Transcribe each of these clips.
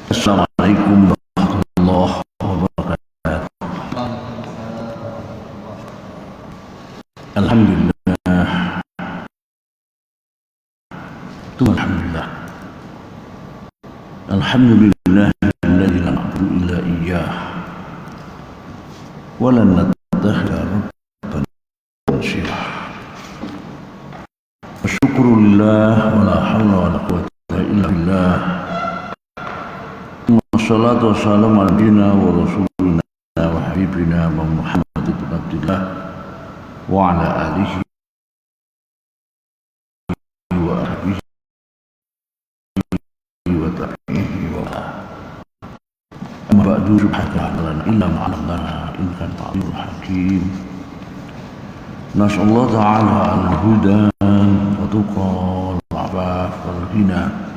Assalamualaikum warahmatullahi wabarakatuh. Alhamdulillah. Alhamdulillah. Alhamdulillah alladzi la na'budu illa iyyah wa lan nattakhidha rabban sirah. Syukurulillah wa la haula wa la quwwata illa billah. Wassalatu wassalamu ala nabiyyina wa rasulina wa habibina wa Muhammad ibn Abdillah wa ala alihi wa ahbihi wa tabi'ihi wa amma ba'du subhanaka lana illa ma 'allamtana innaka antal alimul hakim. Nas'allahu ta'ala al-huda wa tuqa wal-'afaf wal-ghina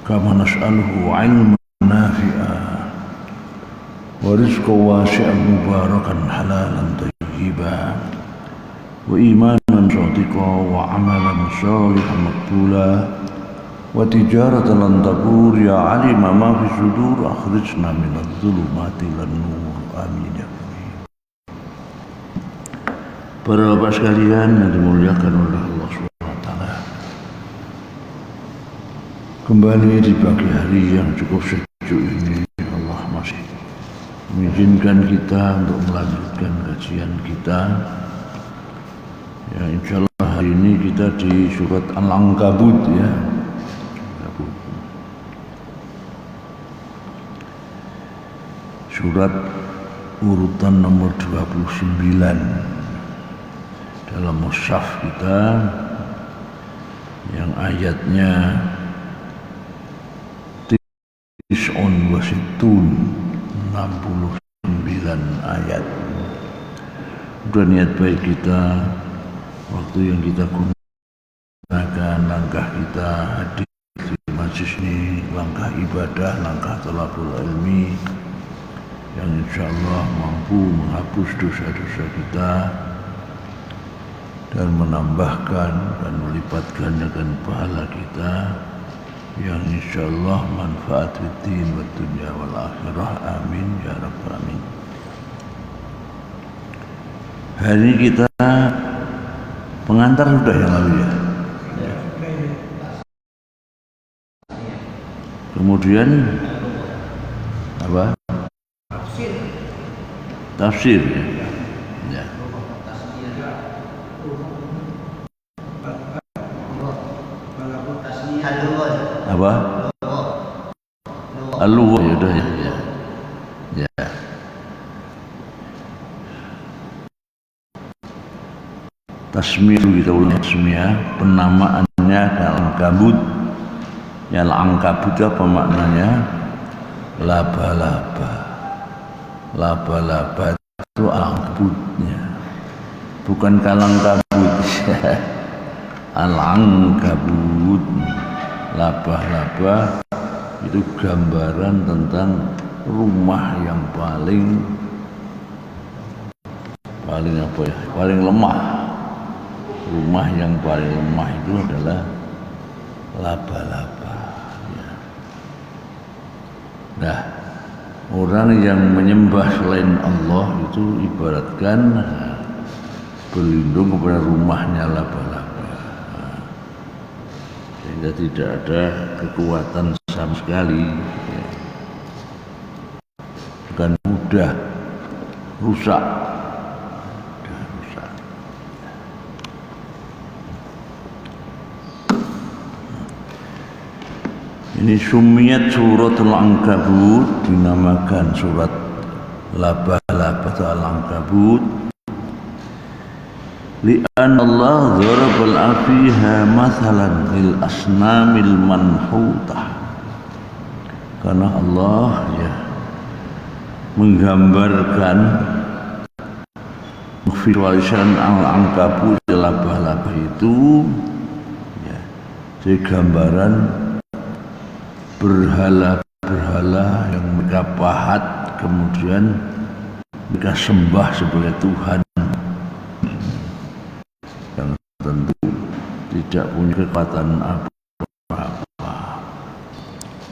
kama nas'aluhu 'ilman nafi'an wa rizqan wasi'an mubarakan halalan thayyiban wa imanan shadiqan wa 'amalan shalihan maqbula wa tijaratan lan tabur ya 'alima ma fi sudur akhrijna minadh dhulumati ilan nur amin ya rabbi. Para bapak sekalian yang dimuliakan oleh Allah SWT, kembali di pagi hari yang cukup sejuk ini Allah masih mengizinkan kita untuk melanjutkan kajian kita. Ya, insya Allah hari ini kita di surat Al-Ankabut ya. Surat urutan nomor 29 dalam mushaf kita, yang ayatnya Tis'un wa Sittun, 69 ayat. Sudah niat baik kita, waktu yang kita gunakan, langkah kita hadir di majlis ini, langkah ibadah, langkah thalabul ilmi, yang insya Allah mampu menghapus dosa-dosa kita dan menambahkan dan melipat gandakan pahala kita, yang insya Allah manfaat fiddin wa dunya wal akhirah. Amin ya rabbal alamin. Hari ini kita pengantar sudah yang lalu ya. Kemudian apa? Tafsir ya. Apa? Al-lughah ya udah ya. Ya. Tasmiyah kita ulang, tasmiyah penamaannya Al-Ankabut. Ya, Al-Ankabut apa maknanya? Laba-laba. Laba-laba itu Al-Ankabutnya, bukan kalang kabut. Al-Ankabut, laba-laba itu gambaran tentang rumah yang paling apa ya, paling lemah. Rumah yang paling lemah itu adalah laba-laba ya. Nah, orang yang menyembah selain Allah itu ibaratkan berlindung kepada rumahnya laba-laba, sehingga tidak ada kekuatan sama sekali ya. Bukan mudah rusak. Ini sumiyat suratul Ankabut, dinamakan surat laba-laba atau Al-Ankabut, li'an Allah dharabal afiha mathalan lil asnamil manhutah, karena Allah ya menggambarkan, memvisualisasikan Al-Ankabut, laba-laba itu ya, jadi gambaran berhala-berhala yang mereka pahat, kemudian mereka sembah sebagai Tuhan, yang tentu tidak punya kekuatan apa-apa.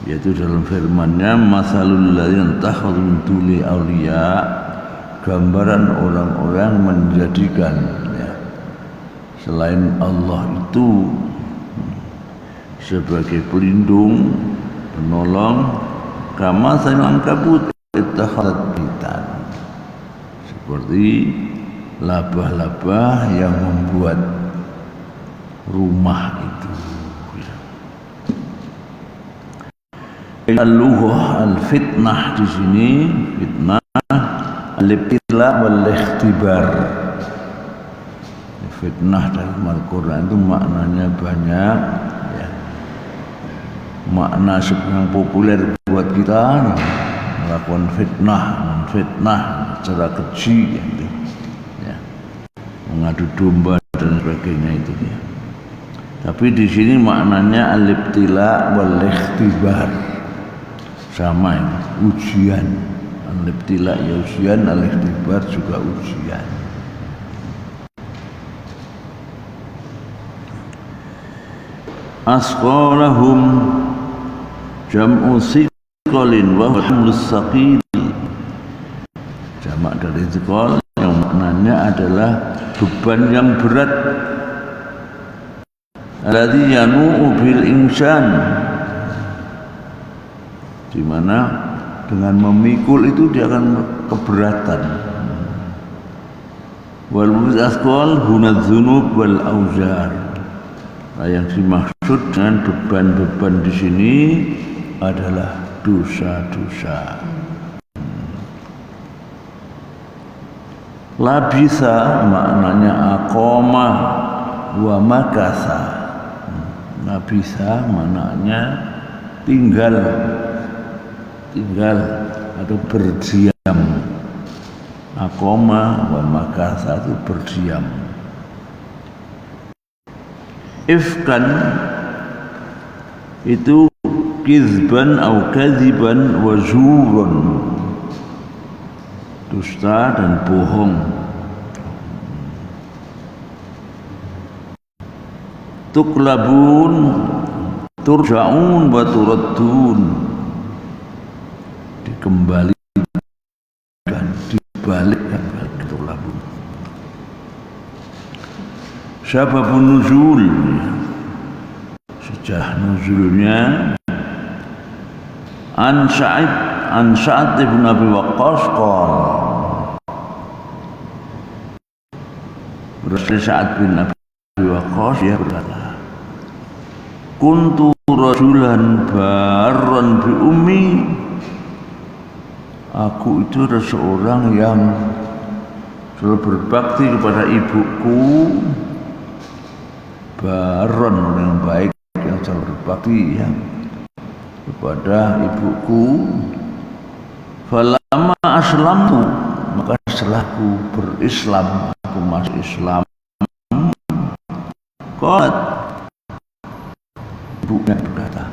yaitu dalam firman-Nya masalul ladzina takhadhu min duni awliya, gambaran orang-orang menjadikan ya, selain Allah itu sebagai pelindung, penolong, kama sayang kabut ittakhadhat bitan, seperti labah-labah yang membuat rumah itu. Al-lughah al-fitnah di sini, fitnah al-ibtila wal ikhtibar. Fitnah dalam Al-Quran itu maknanya banyak ya. Makna yang populer buat kita melakukan fitnah secara keji gitu, ya. Mengadu domba dan sebagainya itu ya. Tapi di sini maknanya al-ibtila wal ikhtibar, sama ini, ujian. Al-ibtila ya ujian, al-ikhtibar juga ujian. Asqalahum jam'u siqalin wa hamlus saqil, jamak dari siqal yang maknanya adalah beban yang berat, alladzi yanu'u bil insan, di mana dengan memikul itu dia akan keberatan. Wal asqal huna dzunub wal auzar. Yang dimaksud dengan beban-beban di sini adalah dosa-dosa. Labisa maknanya aqama wa makasa. Labisa maknanya tinggal atau berdiam. Aqama wa makasa itu berdiam. Ifkan itu kizban atau kadziban wa zurun, dusta dan bohong. Tuklabun turja'un wa turaddun, dikembalikan, dibalikkan. Tuklabun sababun nuzul, sejak nuzulnya. An Sa'ad bin Abi Waqqas qala, berasal Sa'ad bin Abi Waqqas ya berkata, kuntu rajulan barran bi ummi, aku itu adalah seorang yang selalu berbakti kepada ibuku. Baron, orang yang baik yang selalu berbakti ya kepada ibuku. Falamma aslamtu, maka setelah aku berislam, aku masuk Islam. Qalat, ibunya berkata,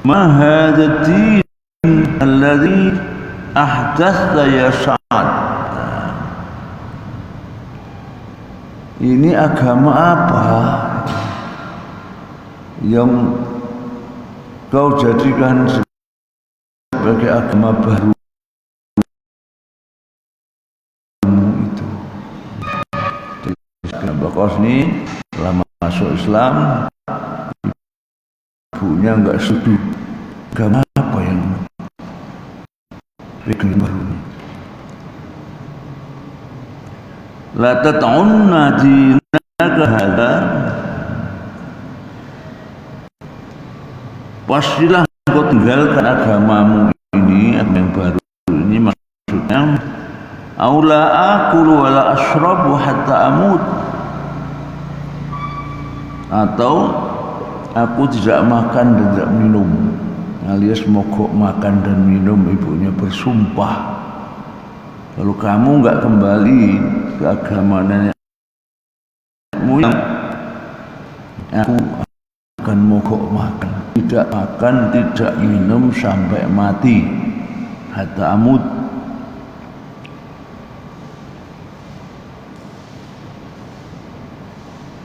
ma hadzal din alladzi ahdatsta ya Sa'ad, ini agama apa yang kau jadikan sebagai agama baru itu? Bakos ini setelah masuk Islam, ibunya enggak setuju. Agama apa yang bikin baru ini? La tata'unna dinaka hadha, pastilah kau tinggalkan agamamu ini, agama yang baru ini. Maksudnya aula akulu wala ashrabu hatta amut, atau aku tidak makan dan tidak minum, alias mogok makan dan minum. Ibunya bersumpah, kalau kamu enggak kembali ke agama nenekmu, aku akan mogok makan, tidak makan, tidak minum sampai mati, hatta amut.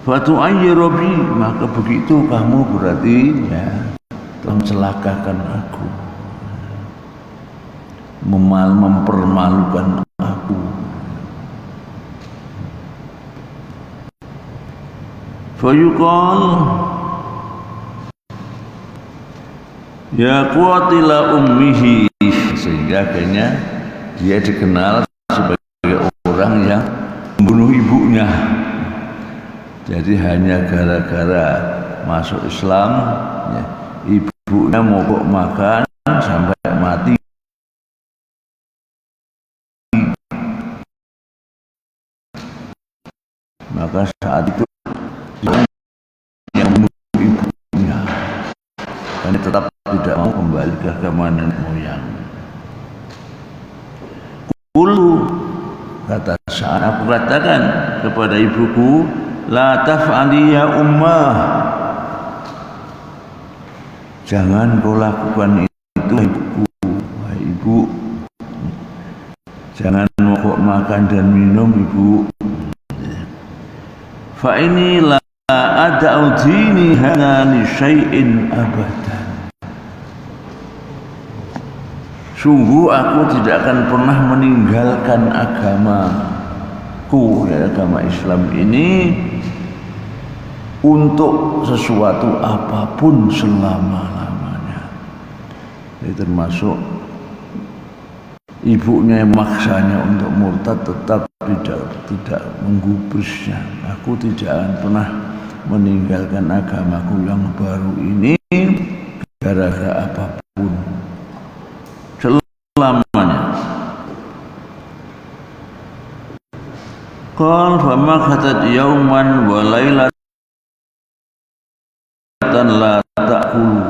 Fatu ayyarobi, maka begitu kamu berarti ya telah mencelakakan aku, mempermalukan aku. Fayuqal ya qatila ummihi, sehingga akhirnya dia dikenal sebagai orang yang membunuh ibunya. Jadi hanya gara-gara masuk Islam ya, ibunya mogok makan sampai mati. Maka saat itu yang membunuh ibunya, dan tetap tidak mau kembali ke agama nenek moyang. Kulu, kata saat aku katakan kepada ibuku, la taf'ali ya ummah, jangan kau lakukan itu ibuku, wahai ibu, jangan mogok makan dan minum ibu. Fa ini la ad'u dini hana li syai'in abadan. Sungguh aku tidak akan pernah meninggalkan agamaku, ya, agama Islam ini, untuk sesuatu apapun selama-lamanya. Ini termasuk ibunya yang maksanya untuk murtad, tetap tidak menggubrisnya. Aku tidak akan pernah meninggalkan agamaku yang baru ini gara-gara apapun selamanya. Qal fama khatat yauman wa lailatan la ta'kulu.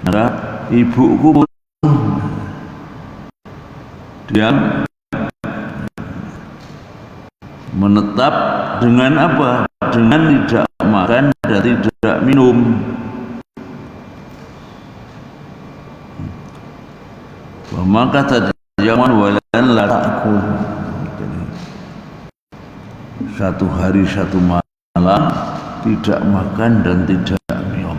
Maka ibuku diam menetap dengan apa? Dengan tidak makan dan tidak minum. Maka tadi zaman walan la ta'kul. Satu hari satu malam tidak makan dan tidak minum.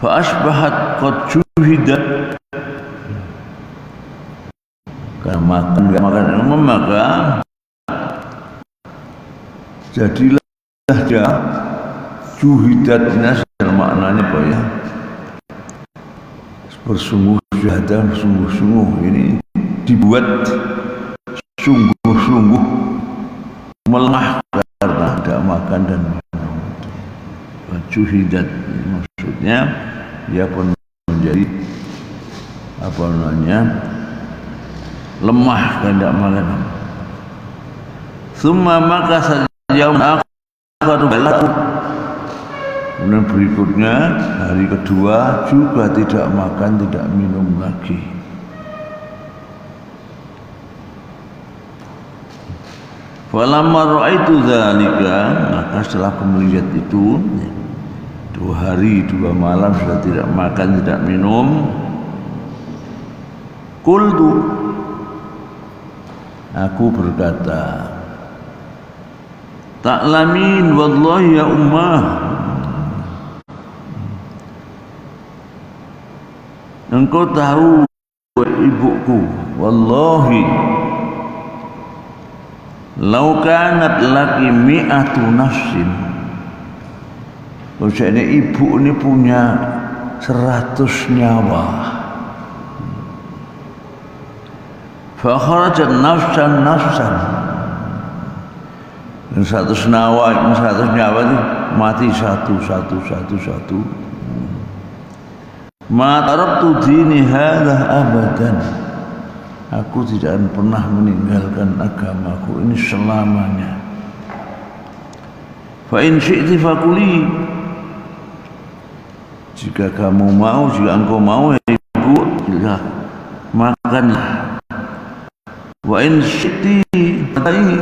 Fa asbahat qad juhidat, karena makan enggak makan minum, maka jadilah dia juhidatnya, maknanya apa ya? Bersungguh-sungguh, bersungguh-sungguh, ini dibuat sungguh-sungguh melemah karena tidak makan dan minum. Juhidat maksudnya dia pun menjadi apa namanya, lemah karena tidak makan. Summa maka sajaun akhar balatu. Kemudian berikutnya hari kedua juga tidak makan, tidak minum lagi. Falamma ra'aitu dzalika, maka setelah aku melihat itu, 2 hari 2 malam sudah tidak makan, tidak minum. Qultu, aku berkata, ta'lamin wallahi ya ummah, engkau tahu ibuku, wallahi lau kanat laki mi'atu nafsin, maksudnya ibu ini punya 100 nyawa, fa kharajat nafsan, dan 100 nyawa itu mati satu. Ma taraktu dini hadha abadan, aku tidak akan pernah meninggalkan agamaku ini selamanya. Fa in syi'ti fakuli, jika kamu mau, jika engkau mau ya ibu, ya makanlah. Wa in syi'ti fatai,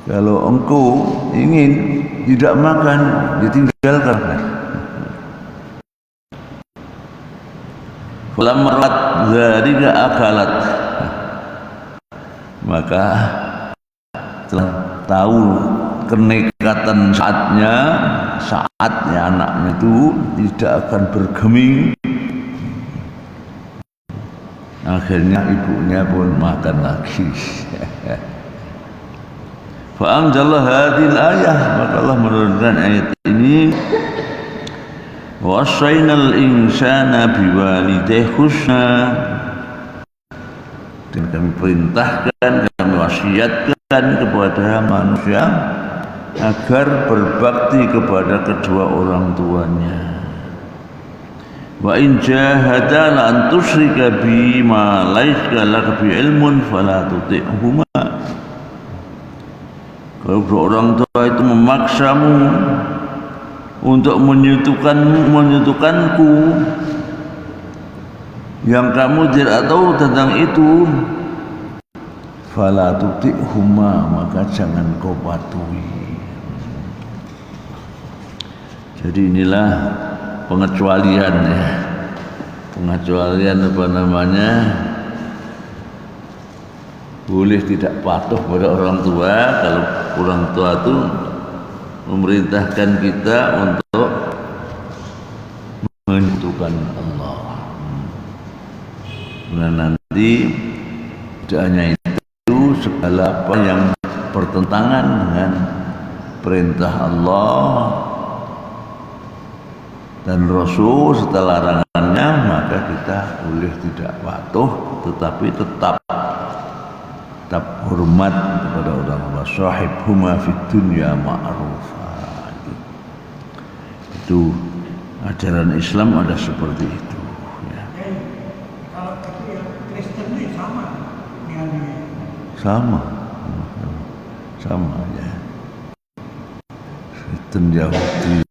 kalau engkau ingin tidak makan, ditinggalkan. Falammat dzalika akalat, maka setelah tahu kenekatan saatnya anaknya itu tidak akan bergeming, akhirnya ibunya pun makan lagi. Fa'anzalallahu hadhil ayah, maka Allah menurunkan ayat ini, wa wasainal insana biwalidayhi husna, dan kami perintahkan, kami wasiatkan kepada manusia agar berbakti kepada kedua orang tuanya. Wa in jahadaka an tusyrika bi ma laysa laka bi ilmun fala tuti'huma. Kalau orang tua itu memaksamu untuk menyekutukanku yang kamu tidak tahu tentang itu, fala tuti'huma, maka jangan kau patuhi. Jadi inilah pengecualian ya. Pengecualian apa namanya? Boleh tidak patuh pada orang tua kalau orang tua itu memerintahkan kita untuk menyekutukan Allah. Nah nanti tidak hanya itu, segala apa yang bertentangan dengan perintah Allah dan Rasul serta larangannya, maka kita boleh tidak patuh, tetapi tetap hormat kepada orang tua. Sahibhuma fid dunya ma'rufa. Itu ajaran Islam ada seperti itu. Ya. Kalau itu yang Kristen ini sama dengan ini. Sama ya. Kristen, Yahudi,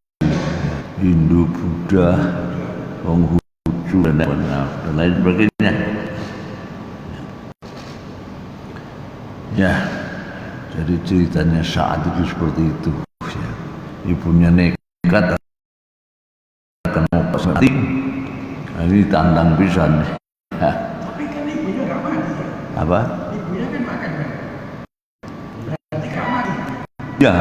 Hindu, Buddha, Konghucu dan lain sebagainya. Ya, jadi ceritanya saat itu seperti itu. Ya. Ibunya nekat akan mau pesating, ini tantang pisan. Ya. Tapi kan ibunya nggak mati ya? Apa? Ibunya kan makan kan? Berarti nggak mati. Ya.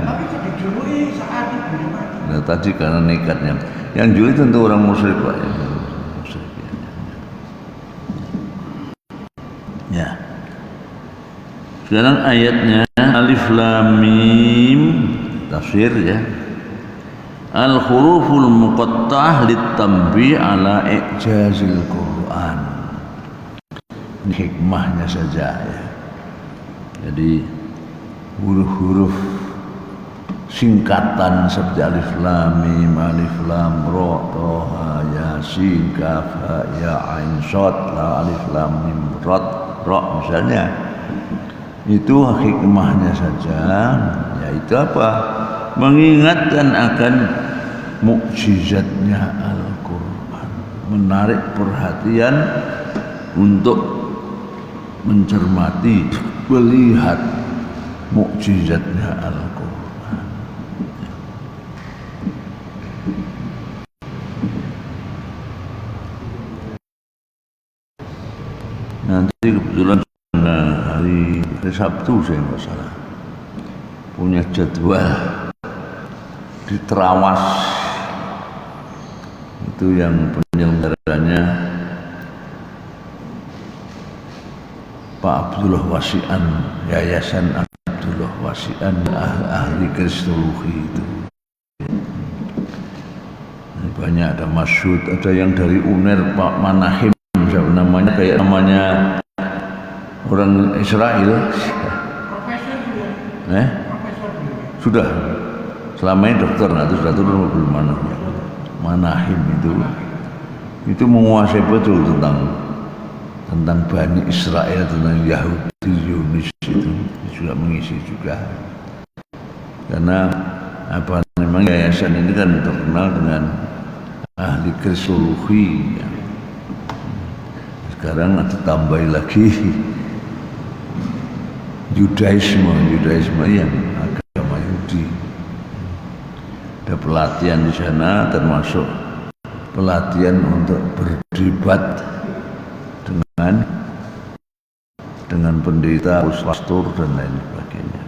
Tapi kok dijuluki saat ibunya mati? Nah, tadi karena nekatnya. Yang juli tentu orang musyrik Pak. Ya. Sekarang ayatnya alif lam mim, tafsir ya. Al huruful muqatta'ah litambi ala i'jazil Quran. Ini hikmahnya saja ya. Jadi huruf-huruf singkatan seperti alif lam mim, alif lam ra, tha, yasin, kaf, ha, ya, ain, shad, alif lam mim, ra misalnya. Itu hikmahnya saja, yaitu apa? Mengingatkan akan mukjizatnya Al-Quran, menarik perhatian untuk mencermati, melihat mukjizatnya Al-Quran. Nanti kebetulan hari Sabtu saya nggak salah punya jadwal di Trawas, itu yang penyelenggaranya Pak Abdullah Wasi'an, Yayasan Abdullah Wasi'an, ahli kristologi itu. Banyak, ada Masyud, ada yang dari UNER, Pak Manahim, namanya kayak namanya orang Israel. Profesor juga. Profesor juga. Sudah. Selama ini dokter, nah itu sudah turun belum Manahim itu menguasai betul tentang Bani Israel, tentang Yahudi Zionis itu juga mengisi juga. Karena apa memang yayasan ini kan terkenal dengan ahli kristologi ya. Sekarang ada tambah lagi Judaisme yang agama Yahudi. Ada pelatihan di sana, termasuk pelatihan untuk berdebat dengan dengan pendeta, pastor dan lain sebagainya.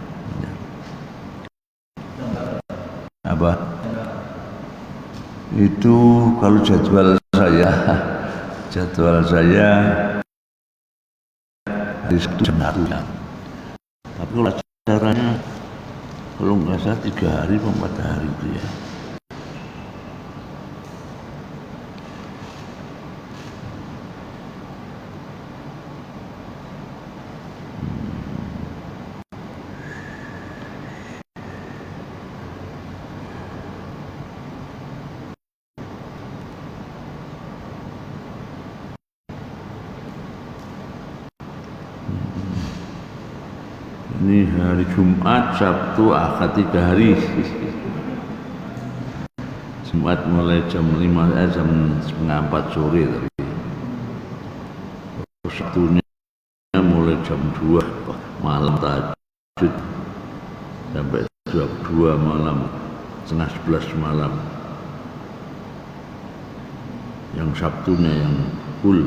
Apa? Itu kalau jadwal saya hari Sabtu jam 1 ya. Tapi kalau acaranya kalau nggak salah 3 hari atau 4 hari itu ya. Ini hari Jumat, Sabtu, Ahad 3 hari. Jumat mulai jam 5, jam setengah 4 sore tapi. Sabtunya mulai jam 2 malam tahajud sampai jam 2 malam, setengah 11 malam. Yang Sabtunya yang full,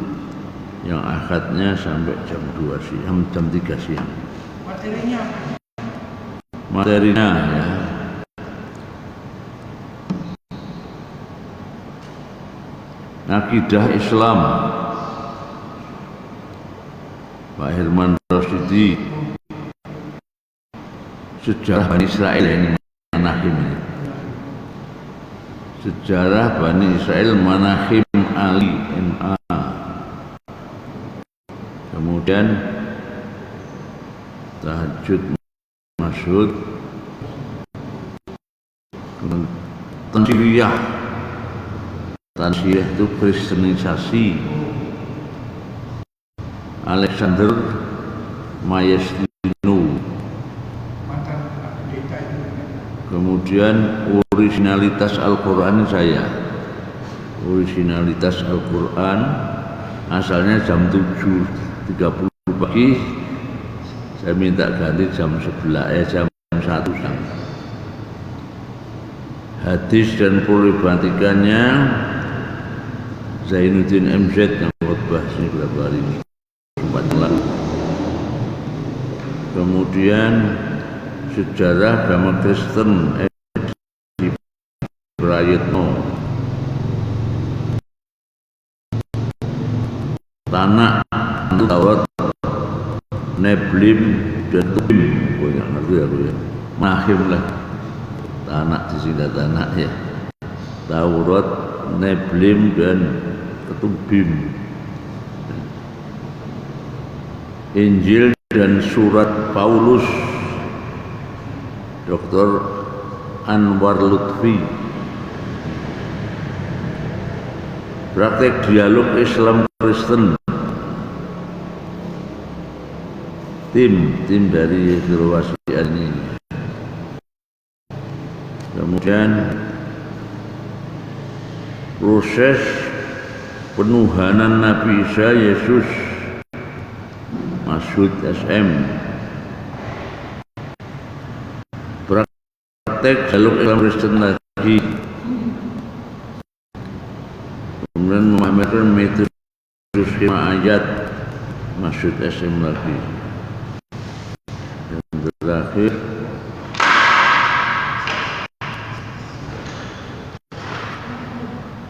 yang Ahadnya sampai jam 2 siang, jam 3 siang. Materinya ya. Akidah Islam Pak Herman Rosyidi, sejarah Bani Israel ini Manahim ini. Sejarah Bani Israel Manahim Ali MA. Kemudian tahajud masyhur, Tansiyah itu kristenisasi. Alexander Mayestino. Kemudian originalitas Al-Quran saya. Originalitas Al-Quran asalnya jam 7.30 pagi. Saya minta ganti jam 11, jam 1 siang. Hadis dan problematikannya Zainuddin MZ yang khotbah ini berapa hari ini, 4 lalu. Kemudian sejarah agama Kristen di Prayitno, Tanakh, Taurat, Neblim dan Tubim. Oh nggak ngerti aku ya. Mahim lah. Tanakh disingkat Tanakh ya. Taurat, Neblim dan Ketubim. Injil dan surat Paulus. Dr. Anwar Lutfi. Praktek dialog Islam Kristen. Tim dari Kroasia ini. Kemudian proses penuhanan Nabi Isa Yesus Masyhud SM. Praktek dialog Islam Kristen lagi. Kemudian memamerkan metode skema ayat Masyhud SM lagi. Yang terakhir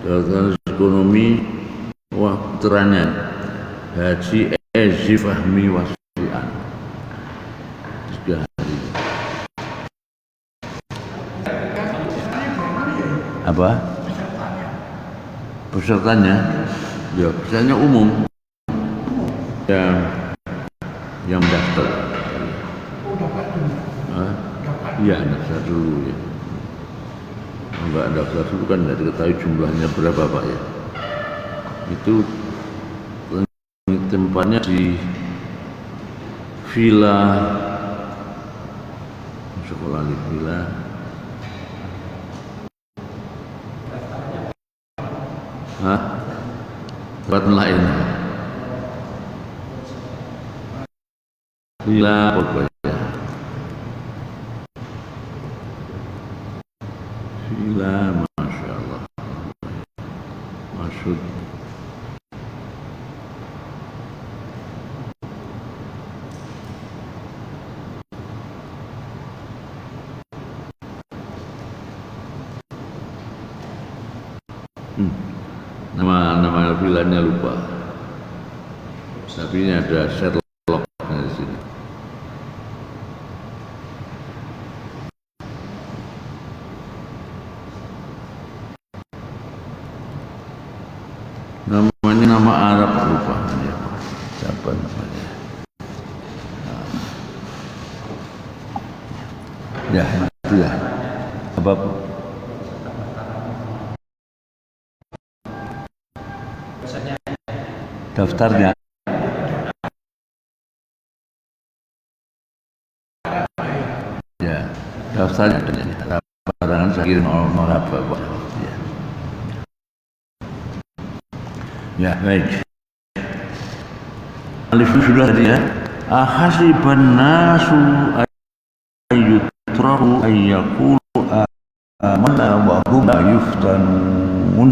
Dalam ekonomi wah putranya Haji Ezi Fahmi Wasian 3 hari. Apa? Pesertanya? Ya, pesertanya umum. Yang daftar. Iya, daftar dulu ya. Enggak daftar dulu kan tidak diketahui jumlahnya berapa Pak ya. Itu tempatnya di Villa sekolah di Villa tempat lain Villa pokoknya Villa Masya Allah Maksud Nama filmnya lupa. Tapi ini ada Sherlock di sini. Namanya nama Arab lupa. Siapa namanya? Ya, itulah. Apa? Daftarnya. Ya, daftarnya ada. Barangan saya kirim nomor apa, Pak? Ya. Ya, baik. Alif sudah tadi ya. Ahasiban nasu ayyutrahu ayyakulu amanna wa hum la yuftanun.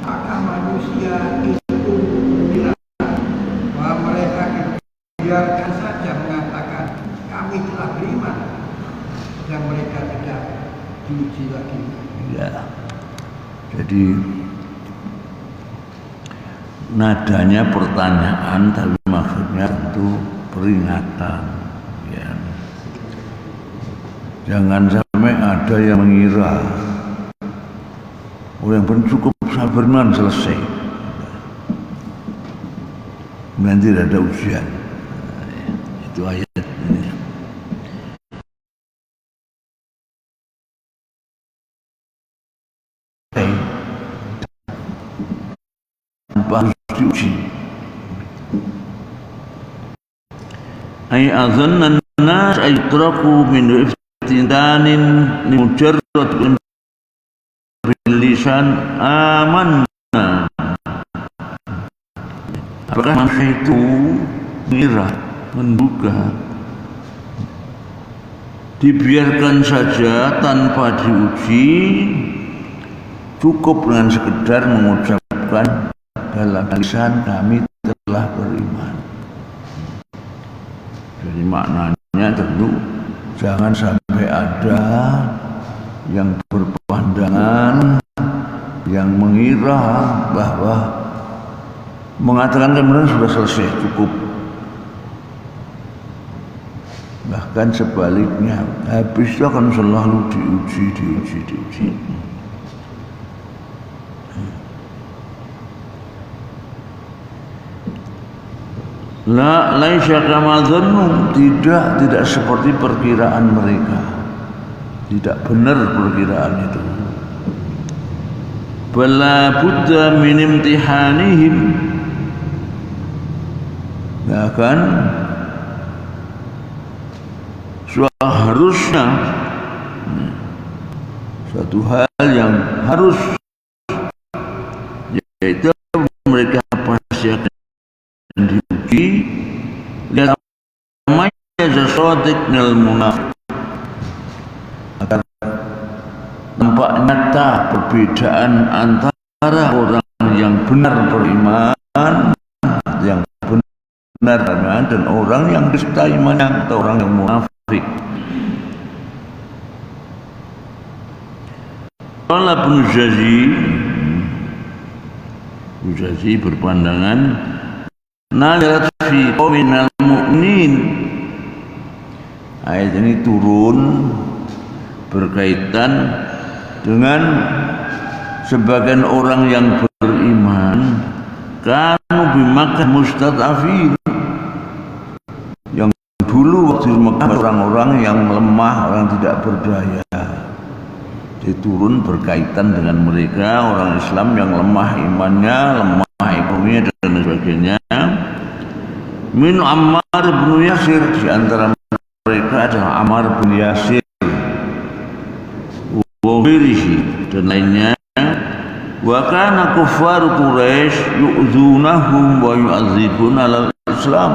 Maka manusia itu mengira bahwa mereka biarkan saja mengatakan kami telah beriman dan mereka tidak diuji lagi. Ya. Jadi nadanya pertanyaan tapi maksudnya tentu peringatan ya. Jangan sampai ada yang mengira yang cukup sabarman selesai nanti tidak ada ujian. Itu ayat ini. Tanpa diuji. Ay azanna an-nas aytraku min iftinanin mujarrad bil lisan amanna. Apakah manusia itu mengira, menduga dibiarkan saja tanpa diuji, cukup dengan sekedar mengucapkan dalam lisan kami telah beriman. Jadi maknanya tentu jangan sampai ada yang berpandangan, yang mengira bahwa mengatakan kemudian sudah selesai, cukup. Bahkan sebaliknya, habis itu akan selalu diuji. La laisya kama dzannu, tidak seperti perkiraan mereka. Tidak benar perkiraan itu. Bala budda min imtihanihim. Ya kan? Seharusnya suatu hal yang harus, yaitu mereka pasti akan diuji lihat namanya zasodiq nil munafik, agar nampak nyata perbedaan antara orang yang benar beriman, yang benar beriman, dan orang yang dusta iman atau orang yang munafik. Qala Ibnu Jazi berpandangan nazarat fi qauminal mu'minin. Ayat ini turun berkaitan dengan sebagian orang yang beriman, kanu bi Makkah mustad'afin, yang dulu waktu di Mekah orang-orang yang lemah, orang tidak berdaya. Diturun berkaitan dengan mereka, orang Islam yang lemah imannya, lemah ekonominya dan sebagainya. Min Ammar bin Yasir, di antara mereka adalah Ammar bin Yasir, wabirihi dan lainnya. Wa kana kuffar Quraisy yu'dzunahum wa yu'adzibuna al-Islam.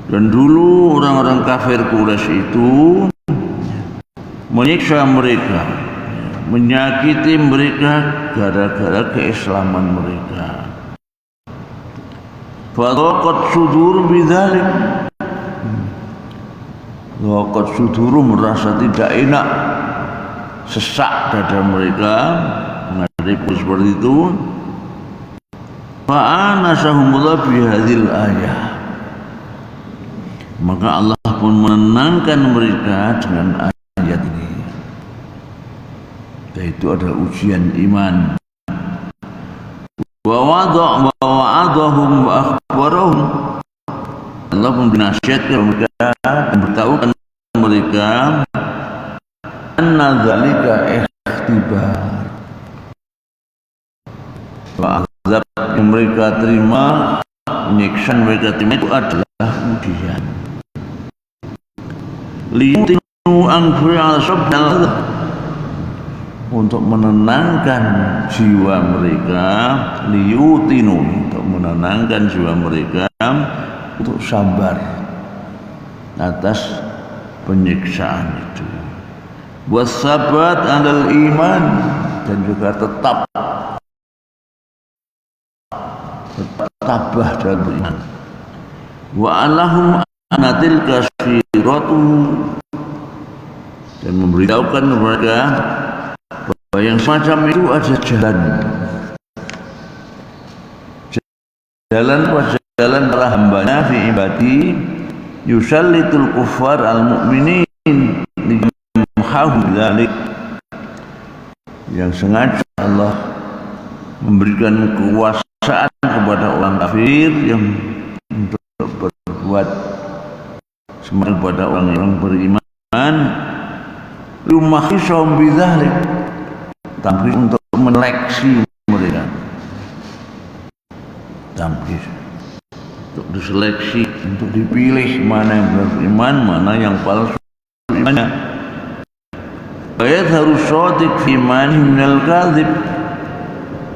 Dan dulu orang-orang kafir Quraisy itu menyiksa mereka, menyakiti mereka gara-gara keislaman mereka. Fadaqat sudur bidzalik. Daqat suduru merasa tidak enak sesak dada mereka menghadapi seperti itu. Fa'anasahumullah bihadil ayah, maka Allah pun menenangkan mereka dengan ayat ini, yaitu adalah ujian iman. Wa wa'adahum wa akhbarahum, Allah pun menasihatkan mereka dan beritahukan mereka anna dzalika ikhtibar, bahwa azab yang mereka terima, penyiksaan mereka terima itu adalah ujian. Liyutinu anfi'al sabdal, untuk menenangkan jiwa mereka, liyutinu, untuk menenangkan jiwa mereka untuk sabar atas penyiksaan itu, wasabat alal iman, dan juga tetap tabah dalam beriman. Wa alahum anatil kasiratu, dan memberitahukan mereka bahwa yang semacam itu ada jalan para hambanya fi ibadi yusallitul kuffar al mu'minin lijamhahu dzalik, yang sengaja Allah memberikan kekuasaan kepada orang kafir yang untuk berbuat semangat kepada orang yang beriman, lumakhisahum bidzalik, tapi untuk menyeleksi mereka, tapi untuk diseleksi, untuk dipilih mana yang benar beriman, mana yang palsu imannya. Bayat harus shadiq fi imani minal kadzib,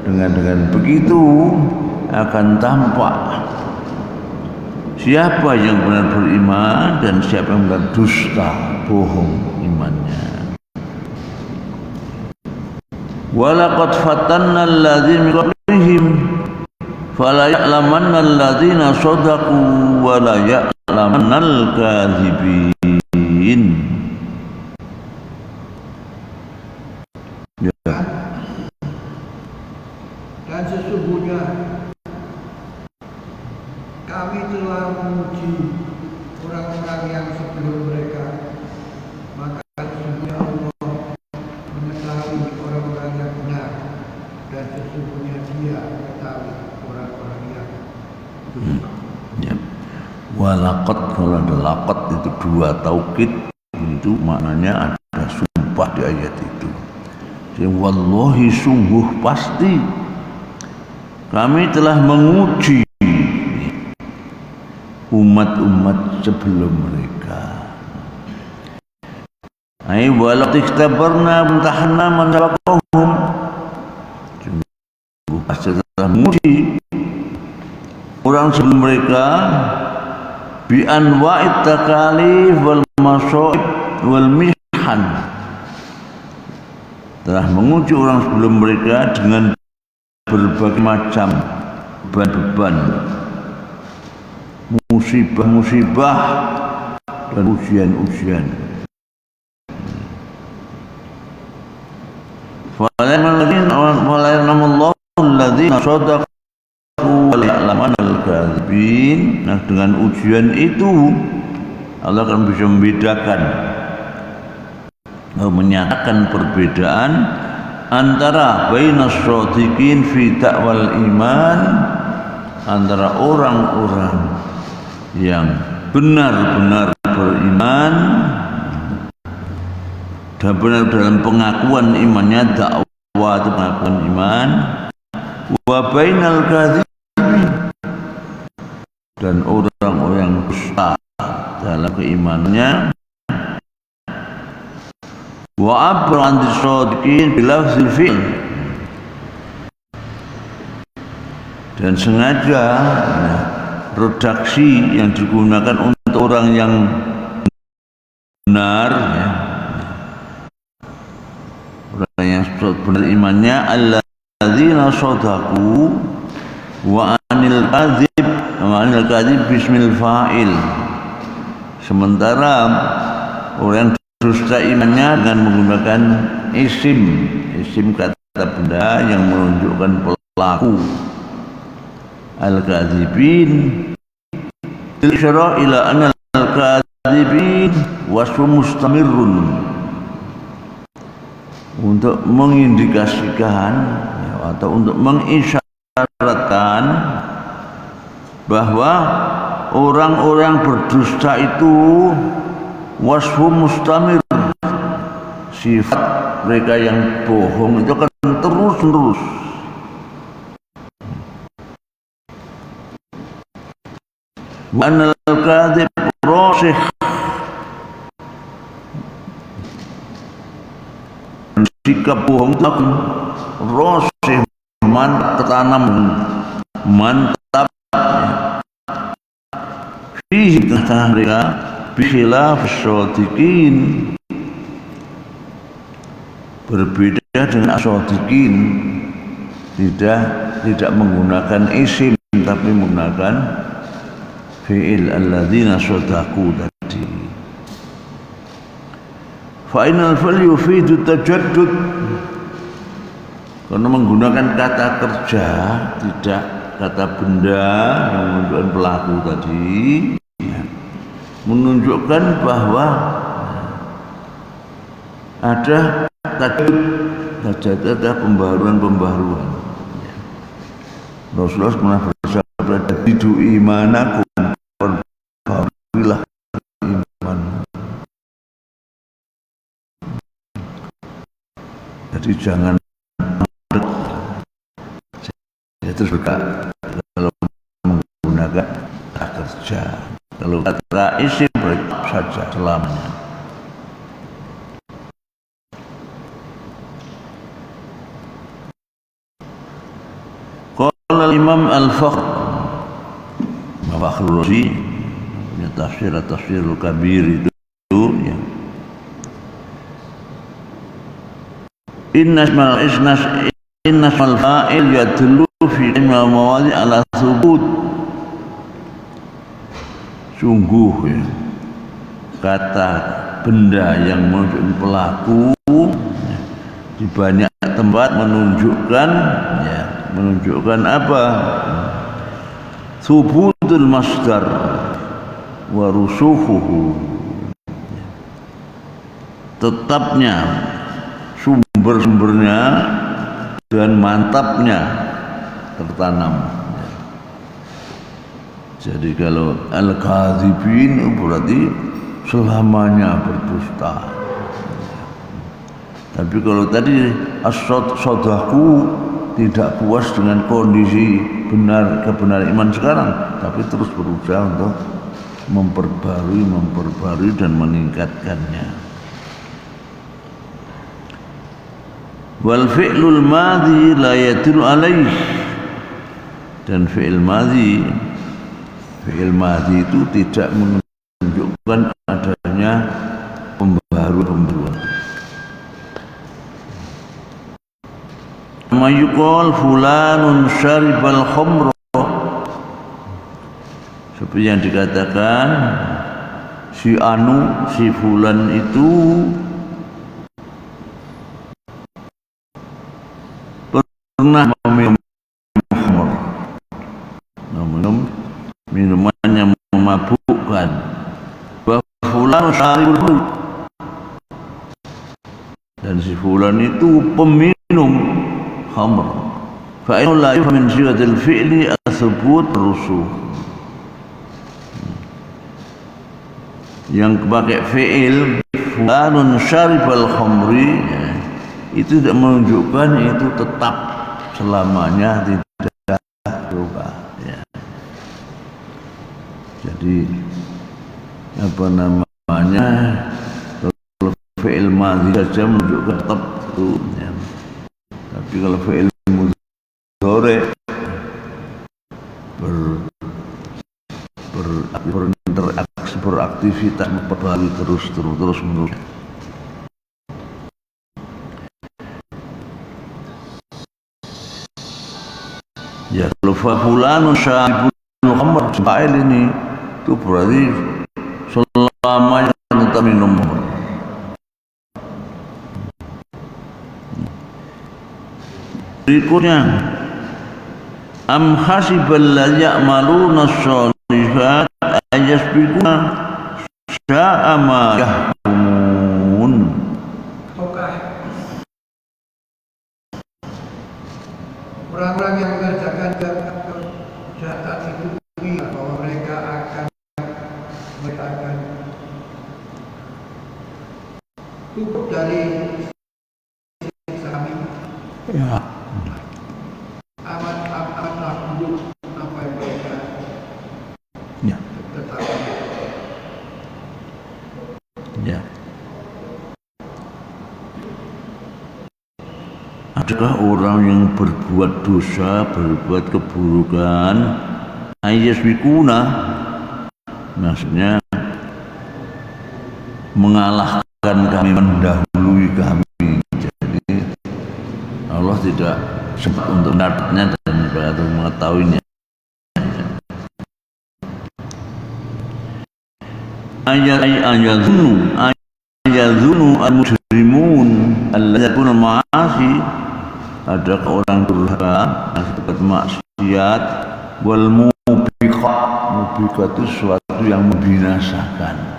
dengan begitu akan tampak siapa yang benar beriman dan siapa yang benar dusta, bohong imannya. Walaqad fatanna alladzina min qablihim fala ya'lamanna alladzina shadaqu wa la ya'lamanna al-kadzibin. Ya. Dan sesungguhnya kami telah menguji orang-orang yang sebelum mereka, maka sesungguhnya Allah mengetahui orang-orang yang benar, dan sesungguhnya Dia mengetahui orang-orang yang dusta. Ya. Walaqad, kalau ada laqad itu dua taukid, itu maknanya ada sumpah di ayat itu. Jadi wallahi, sungguh pasti kami telah menguji umat-umat sebelum mereka. Ai walau ikhtabarna mutahna man sabaqahum, sungguh pasti telah menguji orang sebelum mereka bi anwa'it takalif wal masaib wal mihan, telah menguji orang sebelum mereka dengan berbagai macam beban-beban, musibah-musibah dan ujian-ujian. Wa'alamanallahu alladzina shadaqu wa ya'lamanal kadzibin. Nah, dengan ujian itu Allah akan bisa membedakan, menyatakan perbedaan antara bainas shadiqin fi ta'wal iman, antara orang-orang yang benar-benar beriman dan benar dalam pengakuan imannya, dakwah itu pengakuan iman, wa bainal kadzibin, dan orang-orang yang dusta dalam keimanannya. Wa abran dis-shadiqin bilafzil fi'l, dan sengaja redaksi yang digunakan untuk orang yang benar, ya, orang yang benar imannya, alladzina shadaqu wa anil kadzib bismil fa'il, sementara orang yang berdusta imannya dengan menggunakan isim kata benda yang menunjukkan pelaku. Al-kadzibin isyara ila anna al-kadzibin wasfu mustamirrun, untuk mengindikasikan atau untuk mengisyaratkan bahwa orang-orang berdusta itu wasfu mustamir, sifat mereka yang bohong itu akan terus-menerus. Wa anal kadzib rasikh, sikap bohong itu rasikh, tertanam mantap fihi, tengah mereka bikhilaf as-shadiqin, berbeda dengan as-shadiqin, tidak menggunakan isim tapi menggunakan fi'il alladzina shadaqu tadi. Fa inal fal yufidu tajaddud, karena menggunakan kata kerja, tidak kata benda yang menunjukkan pelaku tadi, menunjukkan bahwa ada tajaddud, ada pembaharuan. Rasulullah pernah bersabda, "Didu imanakum," perbaharilah iman. Jadi jangan terus berkata kalau menggunakan kata kerja, kalau kata isim saja selamanya. Qala al-Imam Al-Fakhr Razi, punya tafsirul kabir itu ya. Inna ismal fa'il yadullu fi mawadi ala thubut. Sungguh ya, kata benda yang menunjukkan pelaku di banyak tempat menunjukkan apa? Thubutul masdar wa rusukhuhu, tetapnya sumber-sumbernya dan mantapnya tertanam. Jadi kalau al-kadzibin berarti selamanya berdusta. Tapi kalau tadi as-shadaqu tidak puas dengan kondisi kebenaran iman sekarang, tapi terus berusaha untuk memperbarui dan meningkatkannya. Wal fi'lul madhi la yadullu alaih, dan fi'il madhi itu tidak menunjukkan adanya pembaharuan. Ma yuqal fulanun syaribal khamra, seperti yang dikatakan si fulan itu pernah meminum khamr, minuman yang memabukkan. Wa fulan syaribul khamr, dan si fulan itu peminum khamr. Fa inna la yufham min sigatil fi'li athbut rusuk, yang pakai fi'il fulanun syaribal khamri itu tidak menunjukkan itu tetap selamanya, tidak berubah ya. Jadi apa namanya, kalau fi'il madhi saja menunjukkan tetap itu ya. Tapi kalau fi'il mudhari beraktivitas memperbarui terus menerus. Ya, kalau fulanun syaribul khamr, fa'il ini itu berarti selamanya tetap minum khamr. berikutnya, am hasibal ladzina ya'maluna sholihat ayasbiquna sa'a ma yahkumun. Ataukah orang-orang yang mengerjakan kejahatan itu mengira bahwa mereka akan cukup dari siksa kami? Ya. Amatlah buruk apa yang mereka Ya. tetapkan. Ya. Adakah orang yang berbuat dosa, berbuat keburukan, ayasbikuna, maksudnya mengalahkan kami, mendahului kami. Jadi Allah tidak sempat untuk mendatatnya dan untuk mengetahuinya. Ayazunu al-mujrimun alladzina ma'asi, adakah orang durhaka yang berbuat maksiat, wal mubiqat itu sesuatu yang membinasakan.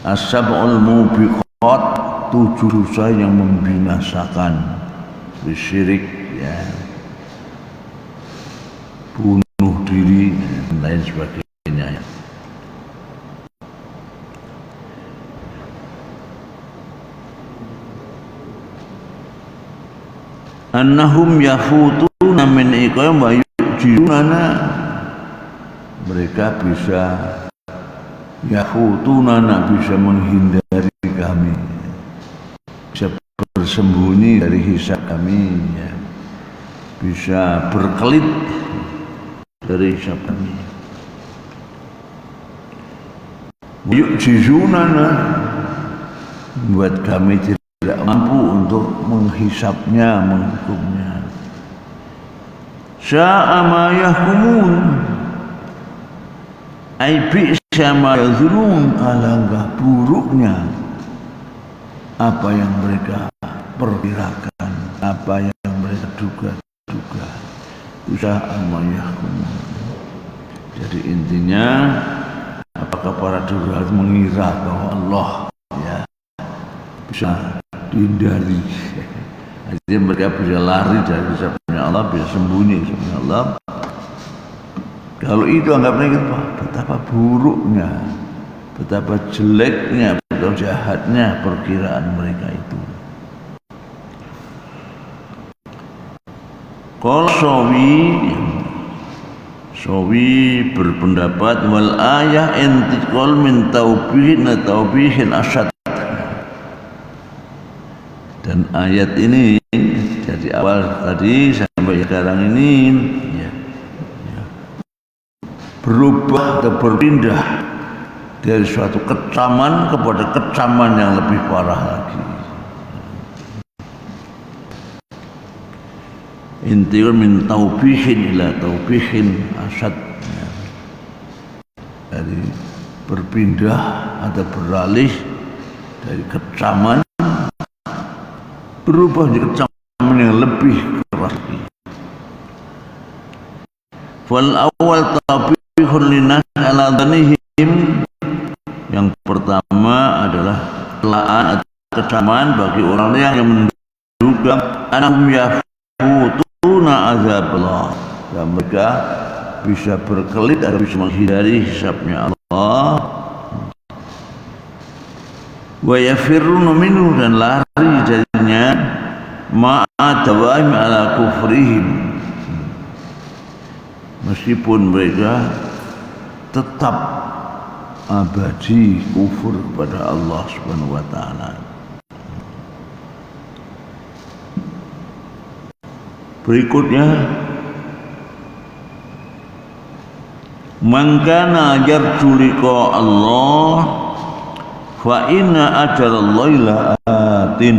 As-sab'ul mubiqat, 7 dosa yang membinasakan, syirik, ya, bunuh diri dan lain sebagainya. Annahum yafutuna min iqam wa yujiruna, mereka bisa yafutuna, bisa menghindari kami, bisa bersembunyi dari hisab kami, ya, bisa berkelit dari hisab kami. Yujizunana, buat kami tidak mampu untuk menghisapnya, menghukumnya. Sya'a ma yahkumun, ai bi'sa ma yazunun, alangkah buruknya apa yang mereka perkirakan, apa yang mereka duga-duga. Sya'a ma yahkumun. Jadi intinya, apakah para durhaka mengira bahwa Allah, ya, bisa dihindari? Artinya mereka bisa lari dari hisabnya Allah, bisa sembunyi hisabnya Allah. Kalau itu anggap mereka, betapa buruknya, betapa jeleknya, betapa jahatnya perkiraan mereka itu. Qala Sawi berpendapat, wal ayah intiqal min taubihin asyad, dan ayat ini dari awal tadi sampai sekarang ini, ya, berubah atau berpindah dari suatu kecaman kepada kecaman yang lebih parah lagi. Intiqal min taubihin ila taubihin asyad, ya, dari berpindah atau beralih dari kecaman berubah menjadi kecaman yang lebih keras. Fal awal tabihun linas ala dhanihim, yang pertama adalah celaan atau kecaman bagi orang yang menduga anhum yafutuna azaballah, dan mereka bisa berkelit atau bisa menghindari hisabnya Allah. Wa yafirruna minhu, dan lari darinya, ma'adawahim ala kufrihim, meskipun mereka tetap abadi kufur kepada Allah Subhanahu wa ta'ala. Berikutnya, man kana yarju liqa Allah fa inna ajalallahi la'atin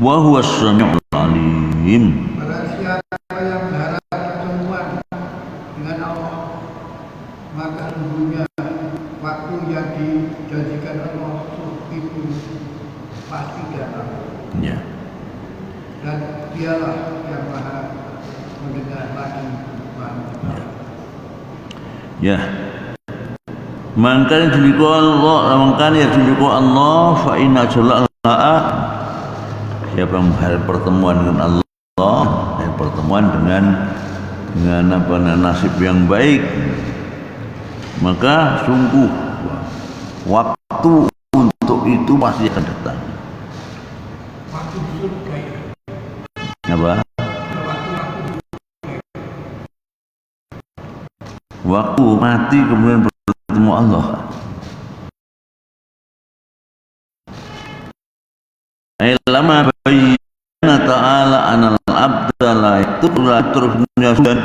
wa huwa as-sami'ul 'alim. Barang siapa yang berharap pertemuan dengan Allah, maka sesungguhnya waktu yang dijanjikan Allah itu pasti dia tahu. Ya. Dan dialah yang maha mendengar lagi Ya. Mangkana juliku Allah, mangkana ya juliku Allah, fa inna jalal Allah. Siapa yang berharap pertemuan dengan Allah, pertemuan dengan apa nasib yang baik, maka sungguh waktu untuk itu pasti akan datang. Waktu surga ya. Apa? Waktu mati kemudian bertemu Allah. Lama bayyana ta'ala anal abda la turfnya dan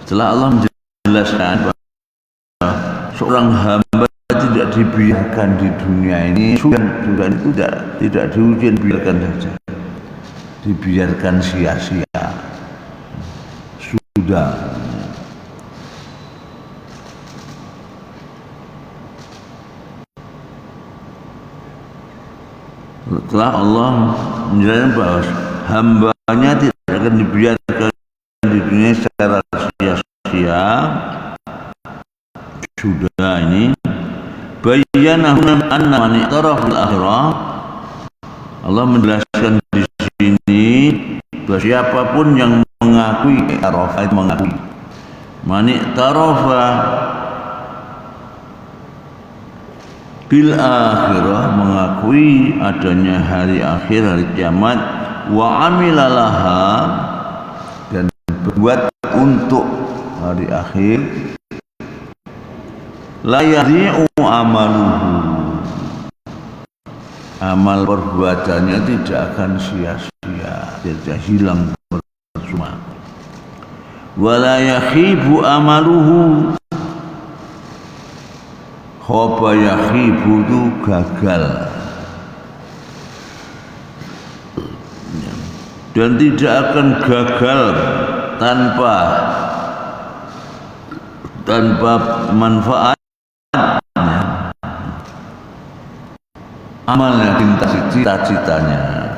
setelah Allah menjelaskan bahwa seorang hamba tidak dibiarkan di dunia ini, sudah itu tidak diujian, biarkan saja, dibiarkan sia-sia, sudah. Setelah Allah menjelaskan bahwa hambanya tidak akan dibiarkan di dunia secara sia-sia, sudah ini bayyana anna man i'tarafa fil akhirah. Allah menjelaskan di sini bahwa siapapun yang mengakui man i'tarafa bil akhirah, mengakui adanya hari akhir, hari kiamat, wa amilalaha, dan berbuat untuk hari akhir, la yadhi'u amaluhu, amal perbuatannya tidak akan sia-sia, tidak hilang percuma. Wa la yakhibu amaluhu, khaba yakhibu itu gagal, dan tidak akan gagal tanpa manfaat amalnya, cita-citanya.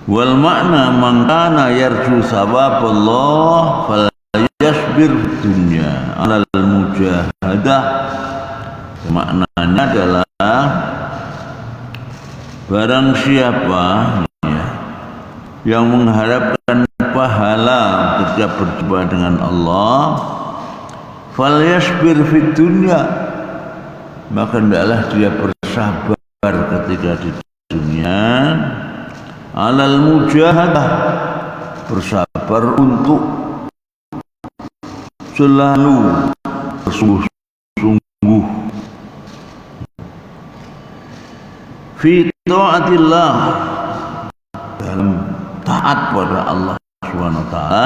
Wal makna mangkana yarju sawaballah fal yasbir dunya alal mujahadah. Maknanya adalah barang siapa yang mengharapkan pahala ketika berjumpa dengan Allah, fal yasbir fid dunya, maka hendaklah dia bersabar ketika di dunia, alal mujahadah, bersabar untuk selalu bersungguh-sungguh fi ta'atillah, dalam taat pada Allah Subhanahu wa taala,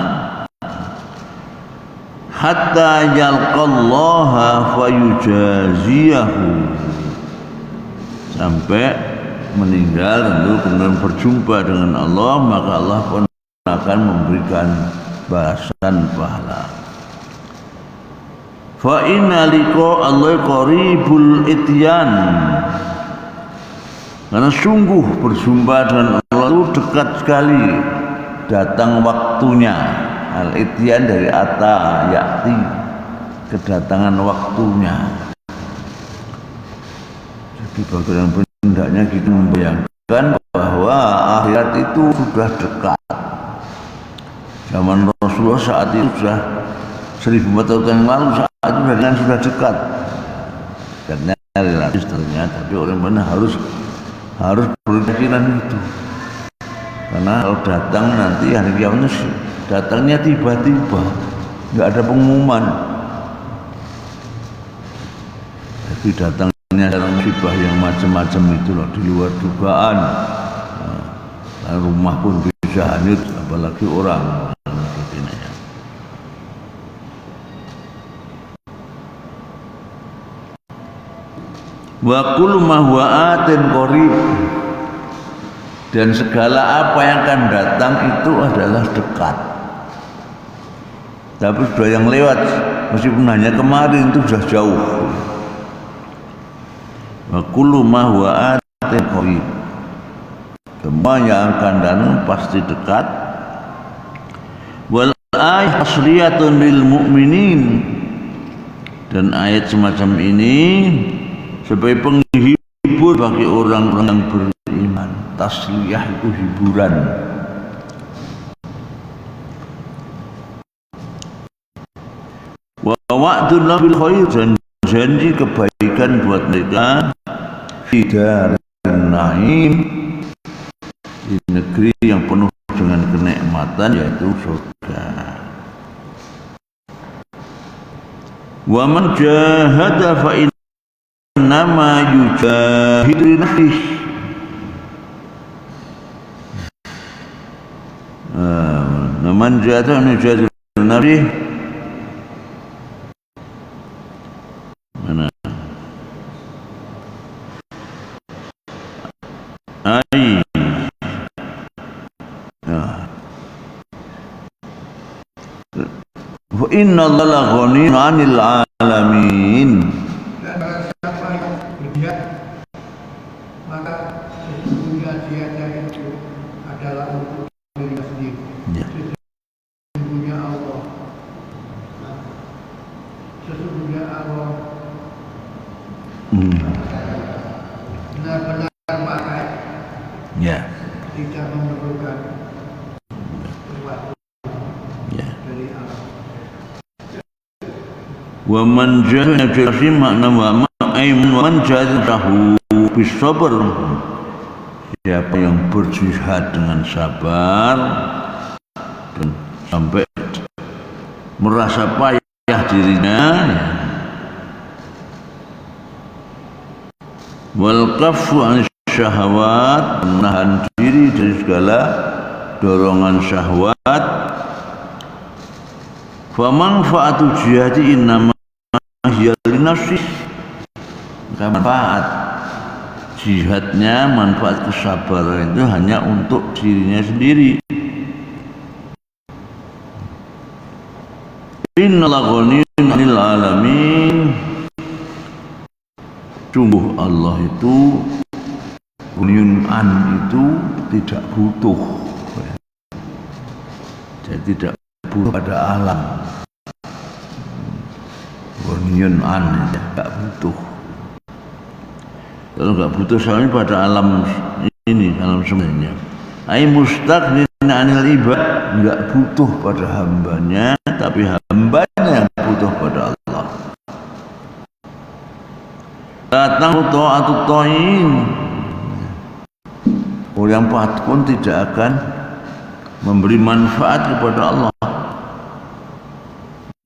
hatta yalqallaha fayujaziyahu, sampai meninggal tentu kemudian berjumpa dengan Allah, maka Allah pun akan memberikan balasan pahala. Fa inna liqa Allah qaribul ityan, karena sungguh berjumpa dengan Allah itu dekat sekali datang waktunya. Al ityan dari ata yakti, kedatangan waktunya. Jadi bagaimana hendaknya kita membayangkan bahwa akhirat itu sudah dekat. Zaman Rasulullah saat itu sudah 1400 tahun yang lalu, saat itu sudah dekat. Karena relatif ternyata, tapi orang mana harus berkeyakinan itu. Karena kalau datang nanti hari kiamat, datangnya tiba-tiba, nggak ada pengumuman. Jadi datangnya dalam musibah yang macam-macam itu loh, di luar dugaan. Nah, rumah pun bisa hanyut, apalagi orang. Wa kullu ma huwa atin qarib, dan segala apa yang akan datang itu adalah dekat. Tapi sudah yang lewat, meskipun hanya kemarin, itu sudah jauh. Wa kullu ma huwa atin qarib. Semua yang akan datang pasti dekat. Wal ayat asliyatun lil mu'minin, dan ayat semacam ini sebagai penghibur bagi orang-orang yang beriman. Tasliyah itu hiburan. Wa wa'dun bil khair, dan janji kebaikan buat mereka fi darin naim, di negeri yang penuh dengan kenikmatan, yaitu surga. Wa man jahada fa innama yujahidu nafsihi. Man jahada yujahidu nafsihi. Mana? Ai. Wa inna Allaha ghaniyun 'anil 'alamin. Dan barang siapa yang berjihad, maka sesungguhnya jihadnya itu adalah untuk dirinya sendiri. Ya. Sesungguhnya Allah benar-benar pakai, Ya. tidak memerlukan sesuatu Ya. dari Allah. Wa man jahada fi makna wa man jahadahu bis sabr. Siapa yang berjihad dengan sabar dan sampai merasa payah dirinya, wal kafu an syahwat, menahan diri dari segala dorongan syahwat, fa manfaatu jihadi innama hiya linafsi. Manfaat jihadnya, manfaat kesabaran itu hanya untuk dirinya sendiri. Innallaha ghaniyun 'anil 'alamin. Sungguh Allah itu ghaniyun an, itu tidak butuh. Jadi tidak butuh pada alam. Ghaniyun an, tidak butuh. Kalau nggak butuh soalnya pada alam ini, alam semuanya. Ai mustaghnin 'anil ibad, nggak butuh pada hambanya, tapi hambanya yang butuh pada Allah. Datang ta'atut ta'in, orang yang patuh pun tidak akan memberi manfaat kepada Allah,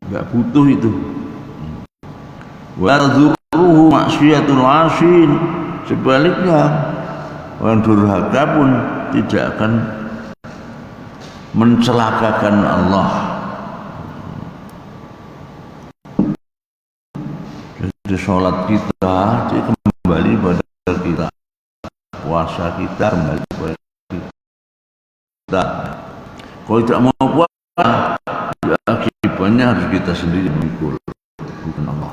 nggak butuh itu. Wa dzurruhu maksiatul 'asin, sebaliknya orang durhaka pun tidak akan mencelakakan Allah. Jadi sholat kita jadi kembali pada kita, puasa kita kembali pada kita. Kalau tidak mau puasa, ya akibatnya harus kita sendiri memikul, bukan Allah.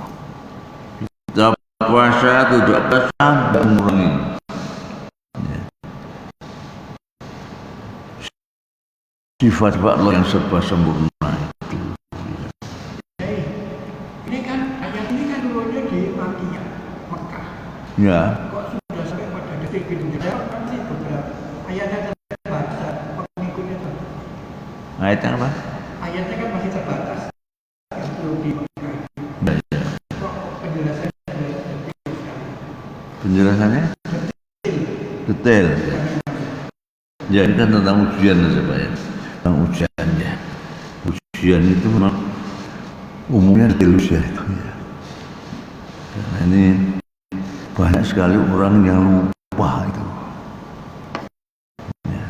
Kita puasa tidak puasa tidak mengurangi. Sifat Allah yang serba sempurna itu. Ini kan ayat ini kan turunnya di Makkiyah, Mekah. Ya. Kok sudah sampai pada detik ini? Kan sih beberapa ayatnya terbatas, pengikutnya terbatas. Ayatnya apa? Ayatnya kan masih terbatas. Yang turun di Mekah. Ya. Kok penjelasannya detail sekali? Penjelasannya? Detail. Ya, ini kan tentang ujian saja Pak ya. Tentang ujiannya. Ujian itu memang umumnya delus ya itu ya. Karena ini banyak sekali orang yang lupa itu. Ya.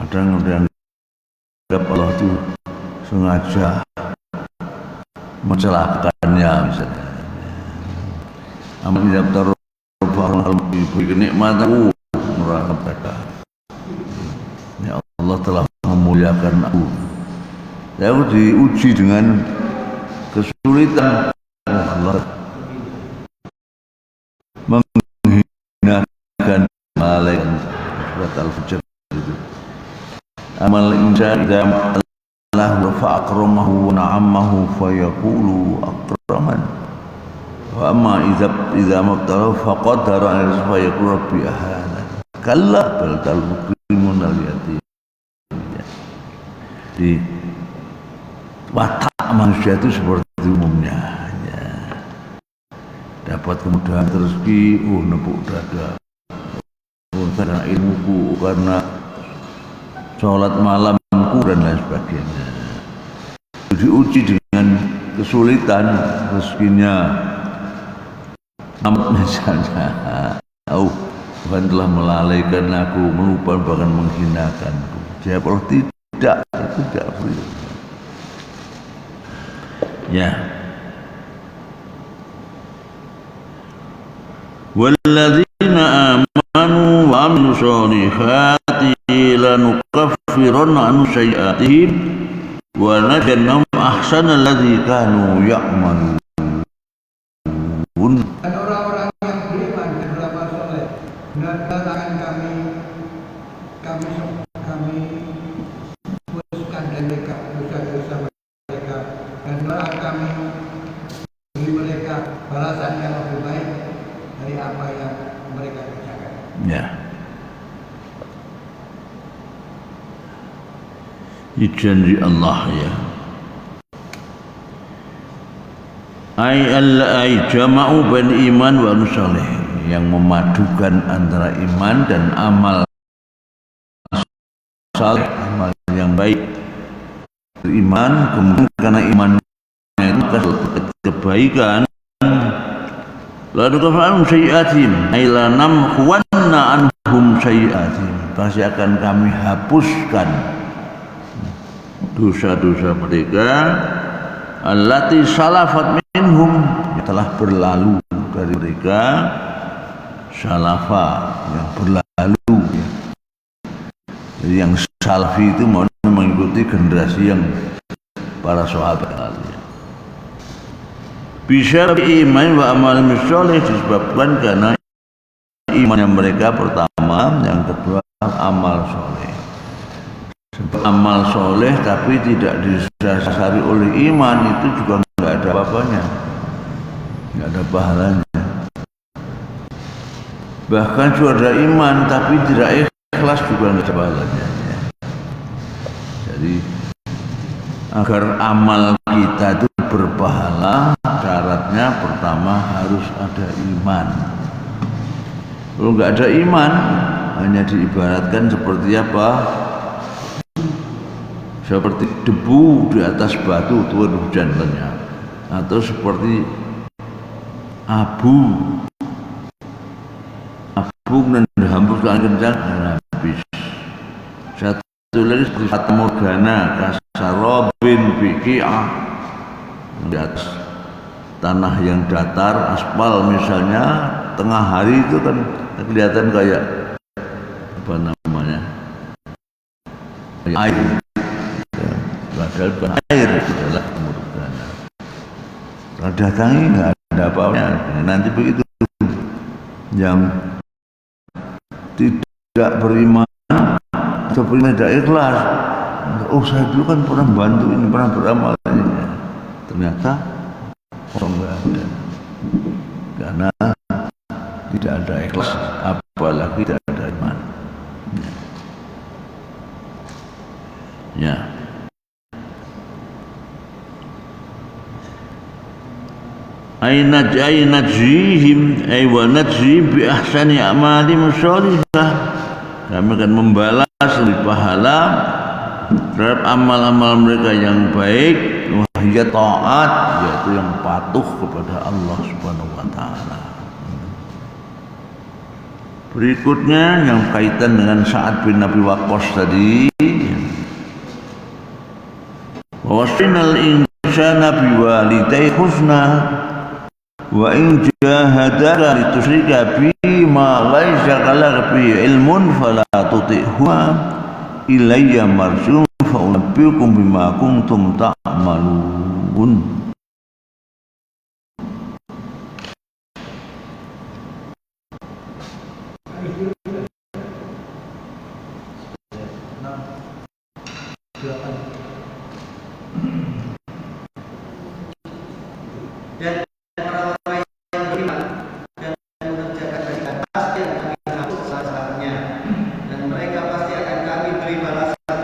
Kadang ada yang anggap Allah itu sengaja mencelakakannya misalnya. Amal tidak taruh beri kenikmatan merasa mereka. Ya Allah telah memuliakan aku. Saya diuji dengan kesulitan. Allah menghinakan malaikat. Surat Al-Fajr itu. Amal insan idza Allah fa akramahu wa na'amahu fa yaqulu akraman. Wa amma idza mabtalahu fa qadara fa yaqulu rabbi ahana. Kalla bal tukrimun al-yatim. Di watak manusia itu seperti umumnya ya. Dapat kemudahan rezeki, nepuk dada karena ilmuku, karena sholat malamku dan lain sebagainya. Diuji dengan kesulitan rezekinya, misalnya Tuhan telah melalaikan aku, melupakan bahkan menghinakanku. Jawab Allah tidak, itu tidak boleh. Ya. Walladzina amanu wa amilus solihati lanukaffiranna anhum sayyi'atihim wa najannahum ahsanal ladzi kanu ya'malun. Dan orang-orang yang beriman dan beramal soleh, benar-benar akan kami hapuskan dari mereka dosa-dosa mereka, dan benar kami beri mereka balasan yang lebih baik dari apa yang mereka kerjakan. Ya. Ini janji Allah ya. Ay jama'u bain iman wa nusalih, yang memadukan antara iman dan amal saleh, amal yang baik. Iman kemudian karena imannya itu kebaikan, lalu kafa'anum sayyi'atim ay lanam khuwanna anhum sayyi'atim, pasti akan kami hapuskan dosa-dosa mereka allati salafat minhum, yang telah berlalu dari mereka, salafa yang berlalu ya. Jadi yang salafi itu mau mengikuti generasi yang para sahabat ya. Bisa iman wa amal soleh, disebabkan karena iman yang mereka pertama, yang kedua amal soleh. Amal soleh tapi tidak didasari oleh iman itu juga nggak ada apa-apanya, nggak ada pahalanya. Bahkan sudah ada iman tapi tidak ikhlas juga nggak ada pahalanya. Jadi agar amal kita itu berpahala, syaratnya pertama harus ada iman. Kalau nggak ada iman, hanya diibaratkan seperti apa? Seperti debu di atas batu turun hujan lenyap, atau seperti abu dan dihembuskan kencang habis. Satu lagi seperti fata morgana kasarobin biki'ah, di atas tanah yang datar, aspal misalnya, tengah hari itu kan kelihatan kayak apa namanya, kayak air. Padahal bukan air, itu adalah morgana. Kalau datangi nggak ada apa-apa. Nanti begitu yang tidak beriman atau beriman tidak ikhlas, oh saya dulu kan pernah bantu ini, pernah beramal ini, ternyata orang nggak ada, karena tidak ada ikhlas, apalagi tidak ada iman. Ya. Ay najzihim ay wa najzi bi ahsani a'malihim sholihah, kami akan membalas lebih pahala terhadap amal-amal mereka yang baik, wahya taat, yaitu yang patuh kepada Allah Subhanahu wa taala. Berikutnya yang kaitan dengan Sa'ad bin Abi Waqqas tadi, wasinal insana biwalidayhi husna wa in jahadaka litusyrika bima laisa laka bihi ilmun fala tuti'huma ilayya marji'ukum fa unabbi'ukum bima kuntum ta'malun. dan orang-orang yang beriman dan mengerjakan kebaikan pasti akan kami hapus kesalahannya, dan mereka pasti akan kami beri balasan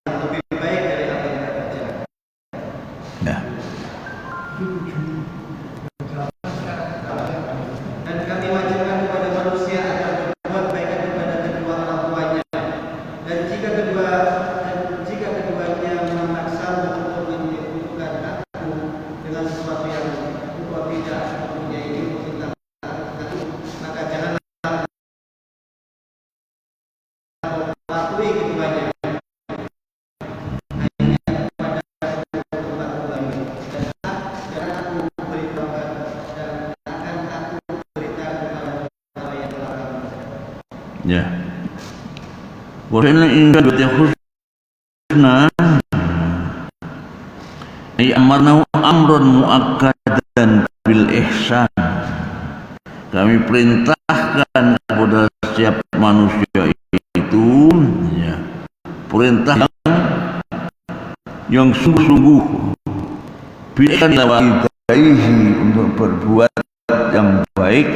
yang lebih baik dari apa yang mereka kerjakan. Ya. Dan kami wajibkan kepada manusia agar berbuat baik kepada kedua orang tuanya, dan jika keduanya memaksamu untuk menyekutukan aku dengan sesuatu yang engkau tidak mempunyai ilmu tentang aku, maka janganlah kau patuhi keduanya, hanya kepada aku tempatku lagi, dan aku beritahukan dan akan aku beritahu kepada orang yang telah kamu kerjakan. Ya. Wa inna ingkana husna ay amarnahu amrun muakkadan bil ihsan. Kami perintahkan kepada setiap manusia itu ya, perintah yang sungguh-sungguh bil ihsan untuk berbuat yang baik,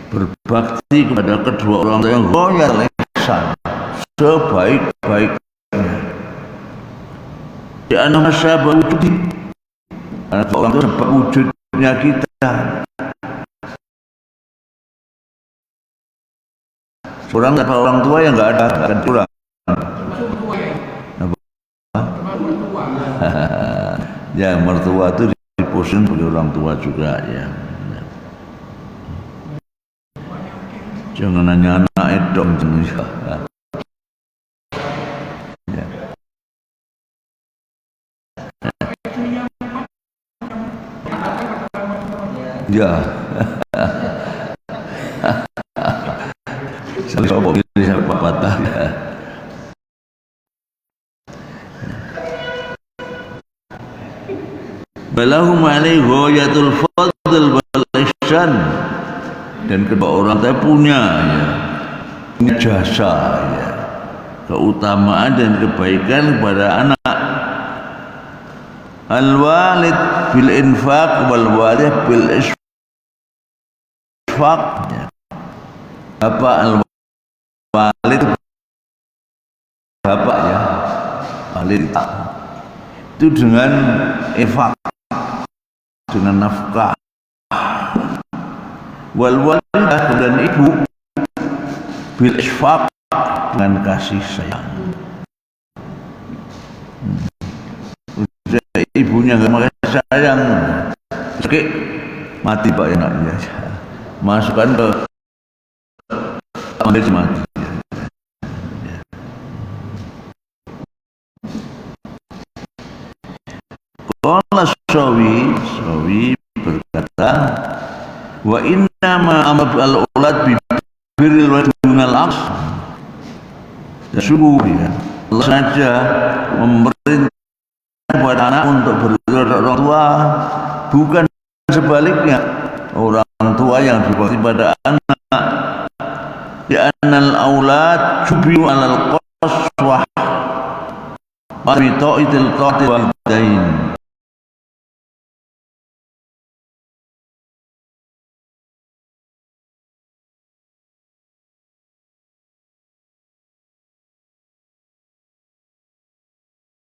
berbakti kepada kedua orang tua yang ghayal ihsan, sebaik-baiknya. Di anak sahabat wujud, karena orang tua sebab wujudnya kita. Orang tanpa orang tua yang nggak ada akan kurang. Ya, mertua itu diposisikan sebagai orang tua juga ya. Jangan nanya anak dong jenis. Ya. Ya. Salah satu ini siapa patah. Balahum alaihi ghayatul fadl wal ihsan, dan kedua orang tua punya ya, jasa ya, keutamaan dan kebaikan kepada anak. Al walid bil infaq wal walid bil isfaq ya. Bapak al walid, bapak ya, walid itu dengan infaq, dengan nafkah. Wal walidah dan ibu bil isfaq, dengan kasih sayang. Ibunya nggak mau kasih sayang, sakit mati pak enak ya, masukkan ke ambil mati. Qala Sawi berkata, wa inna ma amr al-ulad bi birril walidil aqs. Sungguh ya, Allah saja memerintah kepada anak untuk berbakti orang tua, bukan sebaliknya orang tua yang berbakti pada anak. Ya annal aulad jubilu alal qaswah wa bi ta'itil walidain.